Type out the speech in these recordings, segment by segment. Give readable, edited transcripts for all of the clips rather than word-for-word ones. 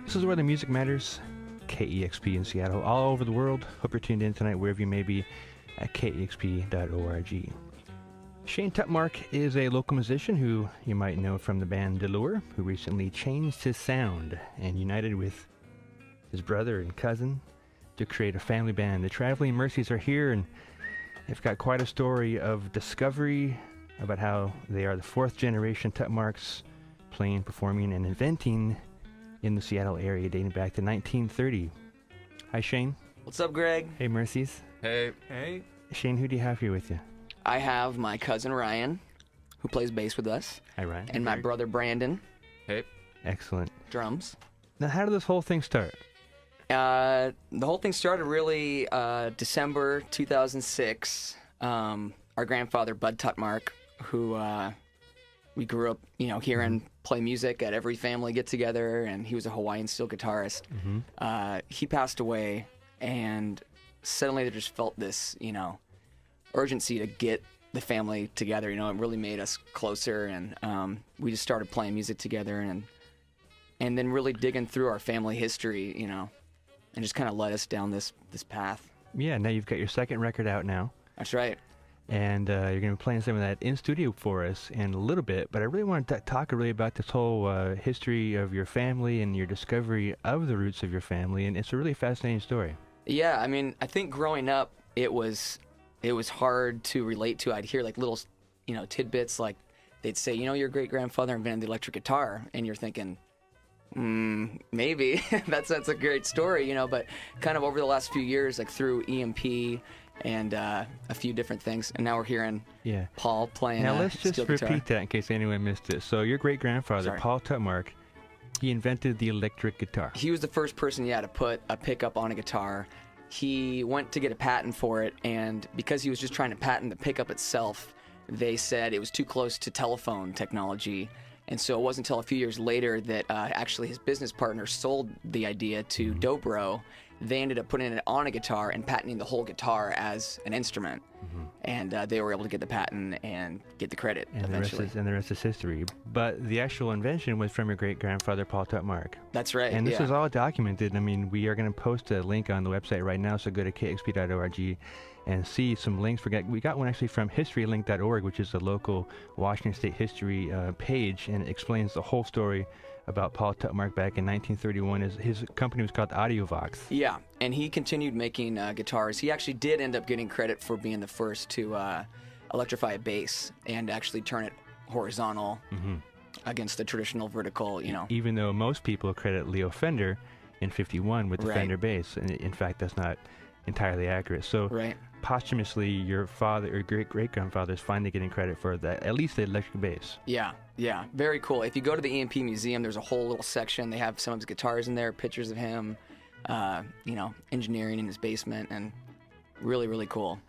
This is where the music matters. KEXP in Seattle, all over the world. Hope you're tuned in tonight wherever you may be at kexp.org. Shane Tutmarc is a local musician who you might know from the band Delure, who recently changed his sound and united with his brother and cousin to create a family band. The Traveling Mercies are here, and they've got quite a story of discovery about how they are the fourth generation Tutmarcs, playing, performing, and inventing in the Seattle area dating back to 1930. Hi, Shane. What's up, Greg? Hey, Mercies. Hey. Hey. Shane, who do you have here with you? I have my cousin Ryan, who plays bass with us. Hi, Ryan. And my brother Brandon. Hey. Excellent. Drums. Now, how did this whole thing start? The whole thing started really December 2006. Our grandfather, Bud Tutmarc, who we grew up, hearing play music at every family get-together, and he was a Hawaiian steel guitarist. He passed away, and suddenly there just felt this, urgency to get the family together. It really made us closer, and we just started playing music together, and then really digging through our family history, and just kind of led us down this path. Yeah, now you've got your second record out now. That's right. And you're going to be playing some of that in studio for us in a little bit, but I really want to talk really about this whole history of your family and your discovery of the roots of your family, and it's a really fascinating story. Yeah, I think growing up, it was hard to relate to. I'd hear like little, tidbits, like they'd say, your great-grandfather invented the electric guitar, and you're thinking, maybe that's a great story, but kind of over the last few years, like through EMP and a few different things, and now we're hearing Paul playing now let's just steel repeat guitar. that in case anyone missed it. So your great-grandfather, Paul Tutmarc, he invented the electric guitar. He was the first person, to put a pickup on a guitar. He went to get a patent for it, and because he was just trying to patent the pickup itself, they said it was too close to telephone technology. And so it wasn't until a few years later that actually his business partner sold the idea to Dobro. They ended up putting it on a guitar and patenting the whole guitar as an instrument. And they were able to get the patent and get the credit eventually. The rest is history. But the actual invention was from your great-grandfather, Paul Tutmarc. That's right. And this is all documented. We are going to post a link on the website right now, so go to kexp.org and see some links. We got one actually from historylink.org, which is a local Washington State history page, and it explains the whole story about Paul Tutmarc back in 1931. His company was called Audiovox. Yeah, and he continued making guitars. He actually did end up getting credit for being the first to electrify a bass and actually turn it horizontal against the traditional vertical, Even though most people credit Leo Fender in 51 with the Fender bass. And in fact, that's not entirely accurate. So posthumously, your father or great-grandfather is finally getting credit for that, at least the electric bass. Yeah, very cool. If you go to the EMP Museum, there's a whole little section. They have some of his guitars in there, pictures of him, engineering in his basement, and really, really cool.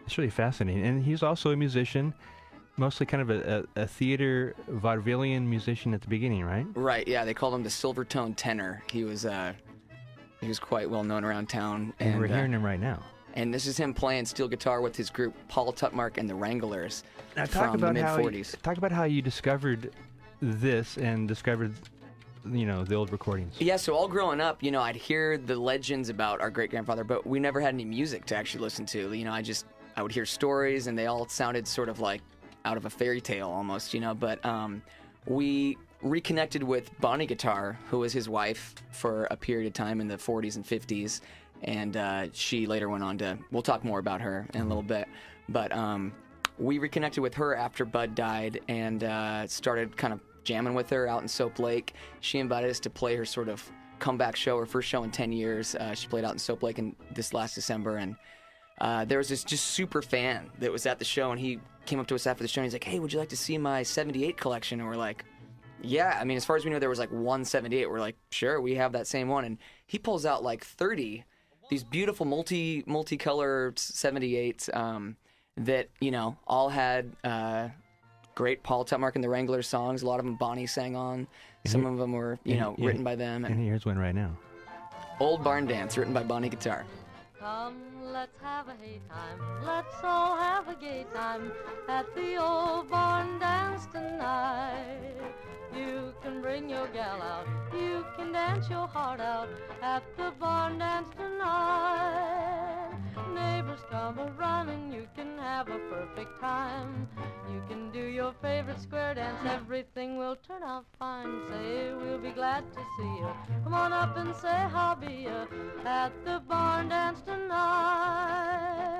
It's really fascinating. And he's also a musician, mostly kind of a theater vaudevillian musician at the beginning, right? Right, yeah. They called him the Silvertone Tenor. He was quite well known around town. And we're hearing him right now. And this is him playing steel guitar with his group, Paul Tutmarc and the Wranglers, now, from the mid-'40s. Talk about how you discovered this and discovered, the old recordings. Yeah, so all growing up, I'd hear the legends about our great-grandfather, but we never had any music to actually listen to. I would hear stories, and they all sounded sort of like out of a fairy tale almost, But we reconnected with Bonnie Guitar, who was his wife for a period of time in the 40s and 50s. And she later went on to, we'll talk more about her in a little bit, but we reconnected with her after Bud died and started kind of jamming with her out in Soap Lake. She invited us to play her sort of comeback show, her first show in 10 years. She played out in Soap Lake this last December, and there was this just super fan that was at the show, and he came up to us after the show, and he's like, hey, would you like to see my 78 collection? And we're like, yeah, as far as we know, there was like 178. We're like, sure, we have that same one. And he pulls out like 30 these beautiful multicolored 78s that, all had great Paul Tutmarc and the Wranglers songs. A lot of them Bonnie sang on. Some of them were, written by them. And here's one right now. Old Barn Dance, written by Bonnie Guitar. Come, let's have a hay time. Let's all have a gay time at the old barn dance tonight. You can bring your gal out. You can dance dance your heart out at the barn dance tonight. Neighbors come around and you can have a perfect time. You can do your favorite square dance, everything will turn out fine. Say we'll be glad to see you. Come on up and say how be you at the barn dance tonight.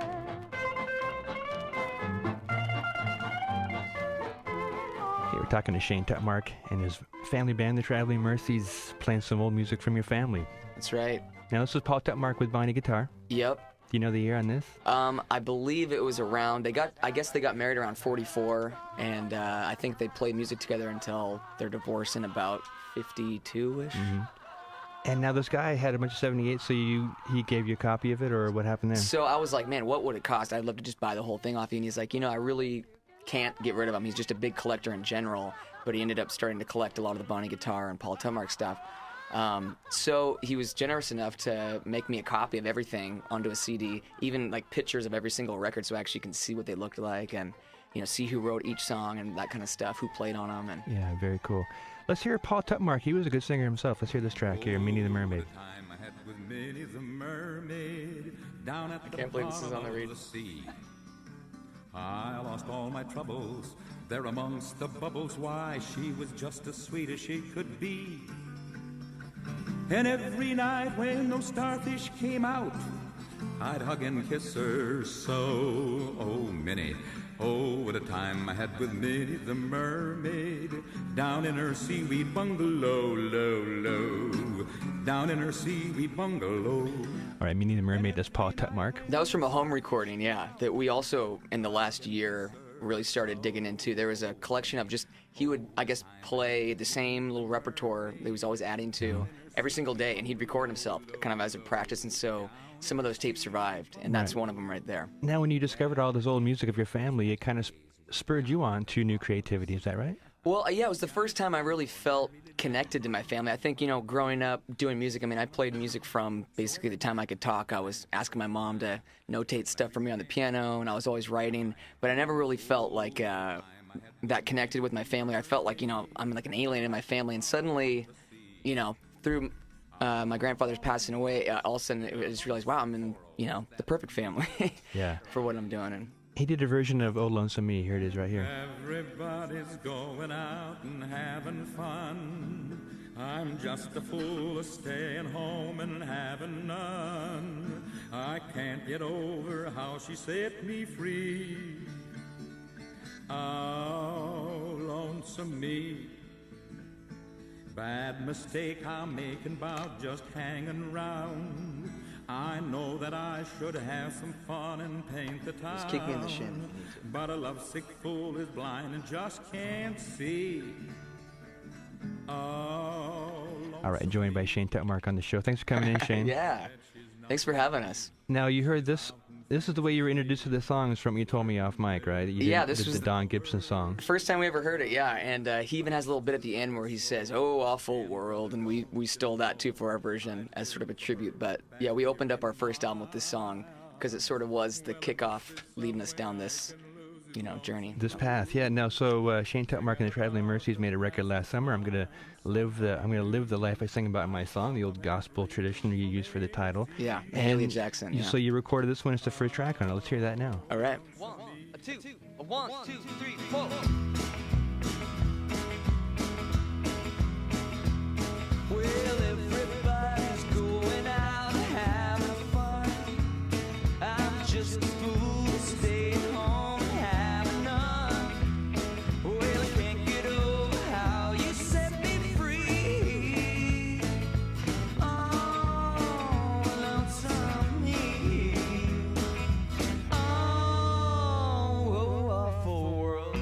Hey, we're talking to Shane Tutmarc and his family band, the Traveling Mercies, playing some old music from your family. That's right. Now, this is Paul Tutmarc with Bonnie Guitar. Yep. Do you know the year on this? I believe it was around, I guess they got married around 44, and I think they played music together until their divorce in about 52-ish. Mm-hmm. And now this guy had a bunch of 78, so he gave you a copy of it, or what happened there? So I was like, man, what would it cost? I'd love to just buy the whole thing off you. And he's like, I really can't get rid of him. He's just a big collector in general, but he ended up starting to collect a lot of the Bonnie Guitar and Paul Tutmarc stuff. So he was generous enough to make me a copy of everything onto a CD, even like pictures of every single record, so I actually can see what they looked like and see who wrote each song and that kind of stuff, who played on them. And yeah, very cool. Let's hear Paul Tutmarc. He was a good singer himself. Let's hear this track here, Minnie the Mermaid. Minnie the Mermaid down at the can't believe this is on the bottom read. of the sea. I lost all my troubles there amongst the bubbles. Why, she was just as sweet as she could be. And every night when those starfish came out, I'd hug and kiss her so. Oh, Minnie, oh, what a time I had with Minnie the Mermaid, down in her seaweed bungalow, low, down in her seaweed bungalow. All right, Minnie the Mermaid, that's Paul Tutmarc. that was from a home recording, yeah, that we also, in the last year, really started digging into. There was a collection of he would, I guess, play the same little repertoire that he was always adding to every single day, and he'd record himself kind of as a practice, and so some of those tapes survived, and that's one of them right there. Now, when you discovered all this old music of your family, it kind of spurred you on to new creativity, is that right? Well, yeah, it was the first time I really felt connected to my family. I think, growing up doing music, I played music from basically the time I could talk. I was asking my mom to notate stuff for me on the piano, and I was always writing, but I never really felt like that connected with my family. I felt like, I'm like an alien in my family, and suddenly, through my grandfather's passing away, all of a sudden I just realized, wow, I'm in, the perfect family Yeah. for what I'm doing. And He did a version of Oh Lonesome Me. Here it is right here. Everybody's going out and having fun. I'm just a fool staying home and having none. I can't get over how she set me free. Oh, lonesome me. Bad mistake I'm making about just hanging round. I know that I should have some fun and paint the town. just kick me in the shin. But a lovesick fool is blind and just can't see. Oh, All right, joined by Shane Tutmarc on the show. Thanks for coming in, Shane. Yeah, thanks for having us. Now, you heard this. This is the way you were introduced to the songs from you told me off mic, right? This was the Don Gibson song. First time we ever heard it, yeah, and he even has a little bit at the end where he says, "Oh, awful world," and we stole that too for our version as sort of a tribute. But yeah, we opened up our first album with this song because it sort of was the kickoff leading us down this, journey. This path, yeah. No, so Shane Tutmarc and the Traveling Mercies made a record last summer. I'm gonna live the life I sing about in my song, the old gospel tradition you used for the title. Yeah, Haley Jackson. Yeah. So you recorded this one. It's the first track on it. Let's hear that now. All right. 1, 2, 1, 2, 3, 4. Well, everybody's going out having fun. I'm just a fool staying home having none. Well, I can't get over how you set me free. Oh, lonesome me. Oh, awful world.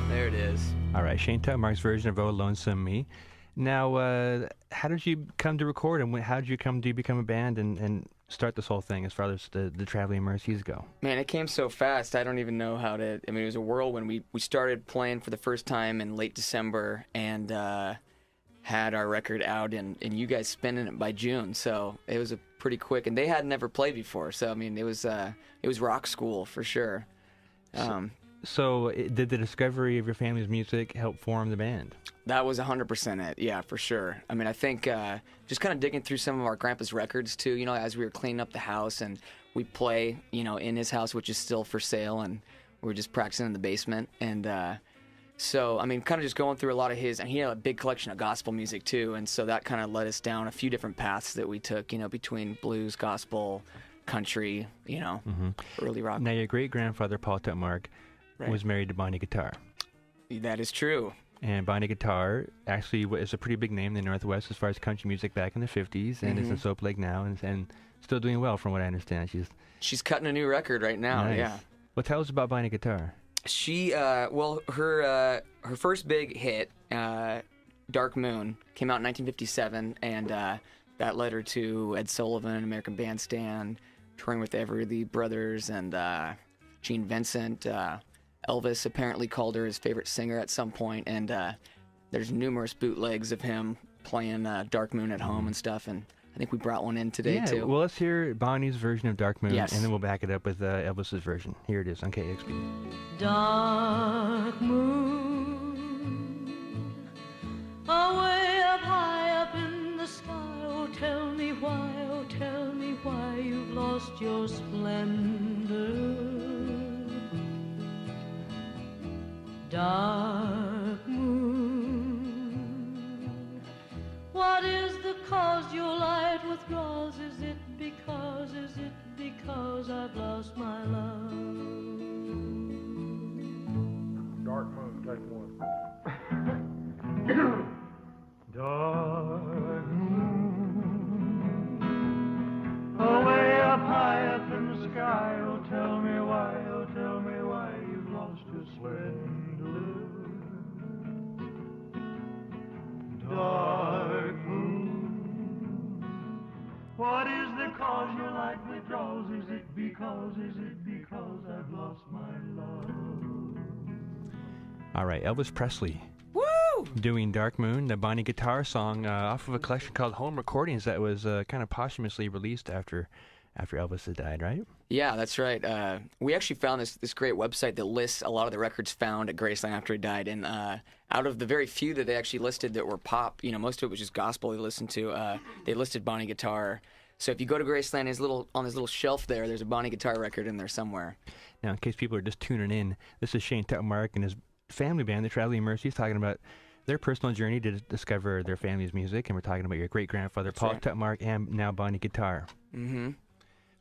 There it is. All right, Shane Tutmarc's version of Oh Lonesome Me. Now, how did you come to record, and how did you come to become a band and start this whole thing as far as the Traveling Mercies go? Man, it came so fast. I don't even know how to. It was a whirlwind. We started playing for the first time in late December and had our record out, and you guys spinning it by June. So it was a pretty quick. And they had never played before. So it was rock school for sure. So, did the discovery of your family's music help form the band? That was 100% it. Yeah, for sure. I mean, I think just kind of digging through some of our grandpa's records too, you know, as we were cleaning up the house, and we play, you know, in his house, which is still for sale, and we were just practicing in the basement. And so, I mean, kind of just going through a lot of his, and he had a big collection of gospel music too, and so that kind of led us down a few different paths that we took, you know, between blues, gospel, country, you know, early rock. Now, your great-grandfather, Paul Tutmarc, was married to Bonnie Guitar. That is true. And Bonnie Guitar actually is a pretty big name in the Northwest as far as country music back in the 50s, and is in Soap Lake now, and still doing well from what I understand. She's cutting a new record right now, nice. yeah. Well, tell us about Bonnie Guitar. She, her first big hit, Dark Moon, came out in 1957, and that led her to Ed Sullivan, American Bandstand, touring with Everly Brothers, and Gene Vincent. Elvis apparently called her his favorite singer at some point, and there's numerous bootlegs of him playing Dark Moon at home and stuff, and I think we brought one in today, too. Well, let's hear Bonnie's version of Dark Moon, Yes. and then we'll back it up with Elvis's version. Here it is on KEXP. Dark moon, away up high up in the sky. Oh, tell me why you've lost your splendor. Dark moon, what is the cause your light withdraws? Is it because I've lost my love? Dark Moon, take one. Dark moon, away up high up in the sky. Oh, tell me why you've lost your splendor. Dark moon, what is the cause your light withdraws? Is it because I've lost my love? All right, Elvis Presley. Woo! Doing Dark Moon, the Bonnie Guitar song off of a collection called Home Recordings that was kind of posthumously released after Elvis had died, right? Yeah, that's right. We actually found this great website that lists a lot of the records found at Graceland after he died, and out of the very few that they actually listed that were pop, you know, most of it was just gospel they listened to. They listed Bonnie Guitar. So if you go to Graceland, on his little shelf there's a Bonnie Guitar record in there somewhere. Now, in case people are just tuning in, this is Shane Tutmarc and his family band, the Traveling Mercies, talking about their personal journey to discover their family's music, and we're talking about your great-grandfather, Paul Tutmarc, and now Bonnie Guitar. Mm-hmm.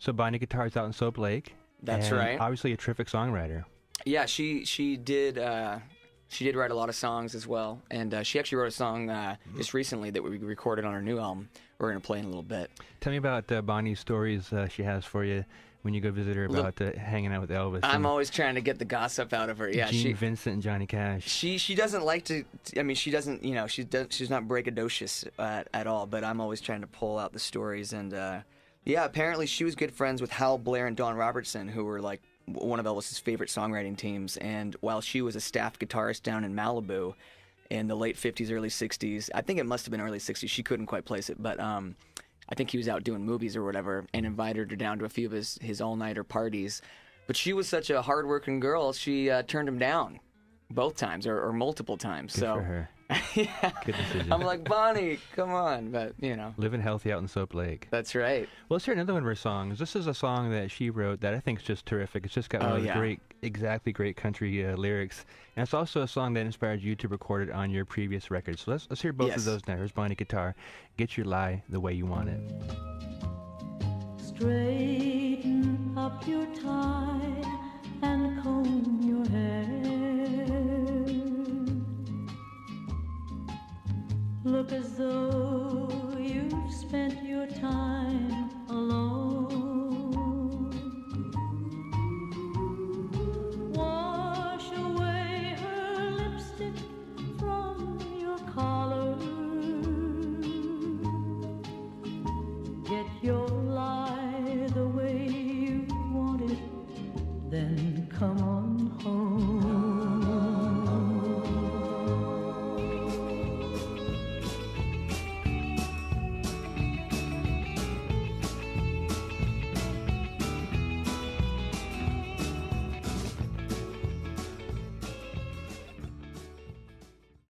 So Bonnie Guitar's out in Soap Lake. That's and right. Obviously a terrific songwriter. Yeah, she did write a lot of songs as well, and she actually wrote a song just recently that we recorded on her new album. We're going to play in a little bit. Tell me about Bonnie's stories she has for you when you go visit her about hanging out with Elvis. I'm always trying to get the gossip out of her. Yeah, Gene Vincent and Johnny Cash. She doesn't like to. I mean, she doesn't. You know, she's not braggadocious at all. But I'm always trying to pull out the stories. And yeah, apparently she was good friends with Hal Blair and Don Robertson, who were like one of Elvis's favorite songwriting teams. And while she was a staff guitarist down in Malibu in the late 50s, early 60s, I think it must have been early 60s. She couldn't quite place it, but I think he was out doing movies or whatever, and invited her down to a few of his all-nighter parties. But she was such a hard-working girl, she turned him down both times or multiple times. Good for her. Yeah. Good decision. I'm like, Bonnie, come on, but you know. Living healthy out in Soap Lake. That's right. Well, let's hear another one of her songs. This is a song that she wrote that I think is just terrific. It's just got one of the great country lyrics, and it's also a song that inspired you to record it on your previous record. So let's hear both of those now. Here's Bonnie Guitar, Get Your Lie the Way You Want It. Straighten up your tie and comb your hair. Look as though you've spent your time alone.